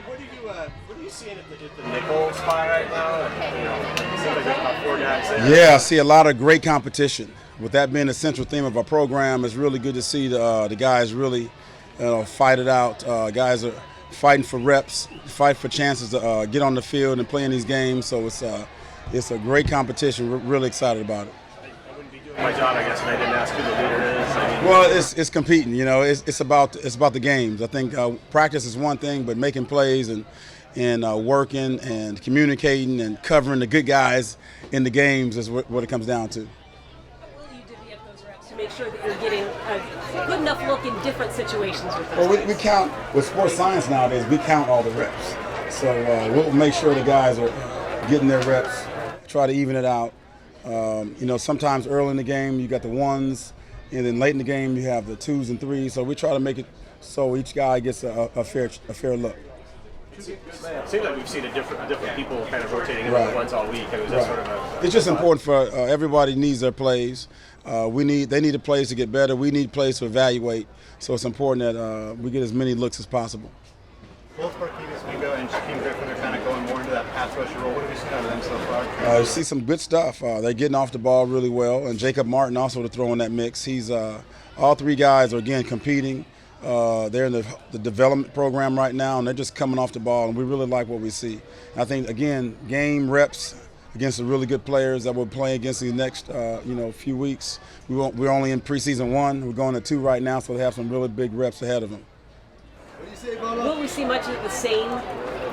What are you seeing at the nickel spot right now? It seems like there's about four guys there. Yeah, I see a lot of great competition. With that being the central theme of our program, it's really good to see the guys really fight it out. Guys are fighting for reps, fight for chances to get on the field and play in these games. So it's a great competition. We're really excited about it. I wouldn't be doing my job, I guess, if I didn't ask who the leader is. Well, it's competing. It's about the games. I think practice is one thing, but making plays and working and communicating and covering the good guys in the games is what it comes down to. How will you divvy up those reps to make sure that you're getting a good enough look in different situations with those Well, we count with sports science nowadays. We count all the reps, so we'll make sure the guys are getting their reps. Try to even it out. Sometimes early in the game you got the ones, and then late in the game you have the twos and threes. So we try to make it so each guy gets a fair look. It seems like we've seen different people kind of rotating in the ones all week. It's just important for everybody needs their plays. They need the plays to get better. We need plays to evaluate. So it's important that we get as many looks as possible. Both Marquise Mingo and Shaquem Griffin are kind of going more into that pass rusher role. What have you seen out of them so far? You see some good stuff. They're getting off the ball really well. And Jacob Martin also to throw in that mix. He's all three guys are, again, competing. They're in the development program right now, and they're just coming off the ball, and we really like what we see. I think, again, game reps against the really good players that we're playing against these next few weeks. We're only in preseason 1. We're going to 2 right now, so they have some really big reps ahead of them. Will we see much of the same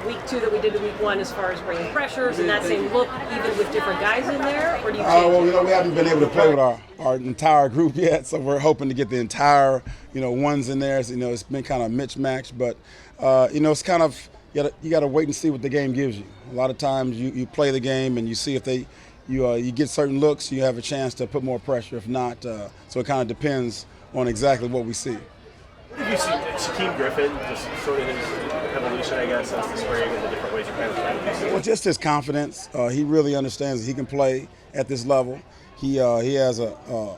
week 2 that we did in week 1 as far as bringing pressures and that same look, even with different guys in there, or do you change we haven't been able to play with our entire group yet, so we're hoping to get the entire ones in there. So, it's been kind of mismatched, but it's kind of you got to wait and see what the game gives you. A lot of times you play the game and you see if you get certain looks, you have a chance to put more pressure. If not, so it kind of depends on exactly what we see. What have you seen Shaquem Griffin, just sort of his evolution, I guess, since the spring and the different ways you kind of try to use it? Well, just his confidence. He really understands that he can play at this level. He has a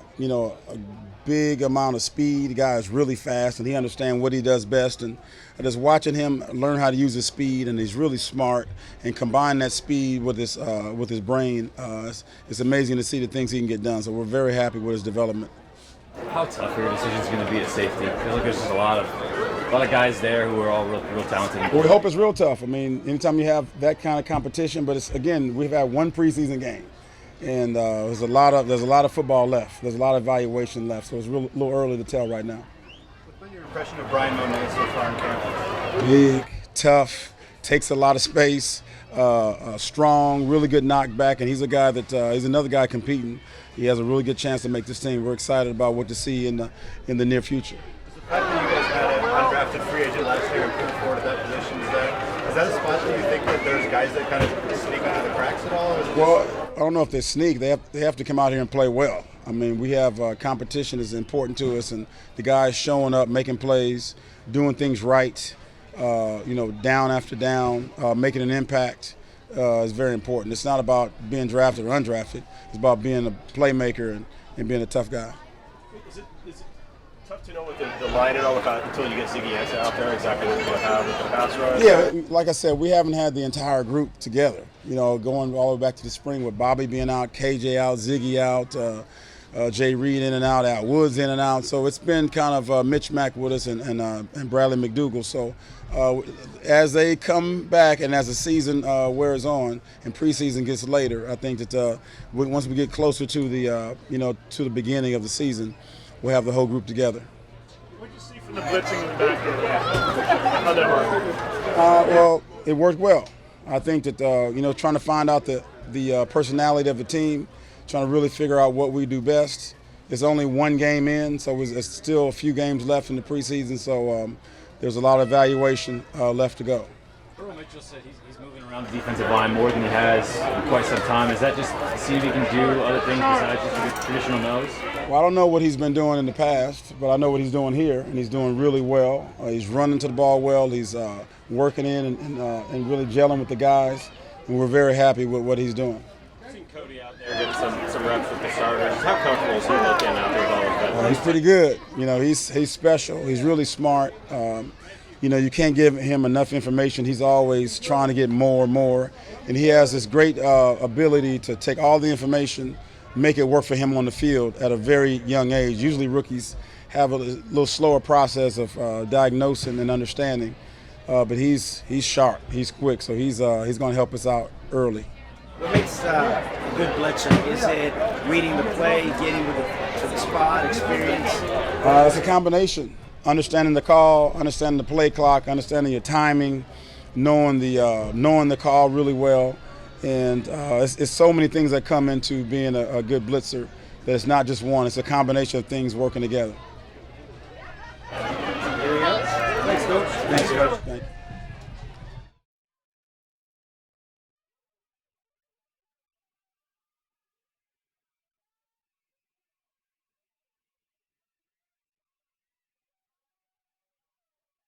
big amount of speed. The guy is really fast, and he understands what he does best. And just watching him learn how to use his speed, and he's really smart, and combine that speed with his brain, it's amazing to see the things he can get done. So we're very happy with his development. How tough are your decisions going to be at safety? I feel like there's just a lot of guys there who are all real talented. Well, we hope it's real tough. I mean, anytime you have that kind of competition, but we've had one preseason game, and there's a lot of football left. There's a lot of evaluation left, so it's a little early to tell right now. What's been your impression of Brian Monet so far in camp? Big, tough, takes a lot of space, strong, really good knockback, and he's a guy that he's another guy competing. He has a really good chance to make this team. We're excited about what to see in the near future. The fact that you guys had an undrafted free agent last year and put forward at that position, is that a spot that you think that there's guys that kind of sneak under the cracks at all? Well, I don't know if they sneak. They have to come out here and play well. I mean, we have competition is important to us, and the guys showing up, making plays, doing things right, down after down, making an impact. Is very important. It's not about being drafted or undrafted. It's about being a playmaker and being a tough guy. Is it tough to know what the line and all about until you get Ziggy Ansah out there, exactly what you're going to have with the pass rush? Yeah, like I said, we haven't had the entire group together. Going all the way back to the spring with Bobby being out, KJ out, Ziggy out, Jay Reed in and out, Al Woods in and out. So it's been kind of Mitch Mack with us and Bradley McDougall. So as they come back and as the season wears on and preseason gets later, I think that once we get closer to the beginning of the season, we'll have the whole group together. What did you see from the blitzing in the back end? How'd that work? Well, it worked well. I think that trying to find out the personality of the team, trying to really figure out what we do best. It's only one game in, so it's still a few games left in the preseason. So there's a lot of evaluation left to go. Earl Mitchell said he's moving around the defensive line more than he has in quite some time. Is that just to see if he can do other things besides just a traditional nose? Well, I don't know what he's been doing in the past, but I know what he's doing here, and he's doing really well. He's running to the ball well. He's working in and really gelling with the guys, and we're very happy with what he's doing. I've seen Cody out there getting some reps with the starters. How comfortable is he looking out there with all of that? He's pretty good. He's special. He's really smart. you can't give him enough information. He's always trying to get more and more. And he has this great ability to take all the information, make it work for him on the field at a very young age. Usually rookies have a little slower process of diagnosing and understanding. But he's sharp, he's quick, so he's going to help us out early. What makes a good blitzer? Is it reading the play, getting to the spot, experience? It's a combination. Understanding the call, understanding the play clock, understanding your timing, knowing the call really well, and it's so many things that come into being a good blitzer that it's not just one. It's a combination of things working together. Anything else? Thanks, Coach. Thanks, Coach. Thank you.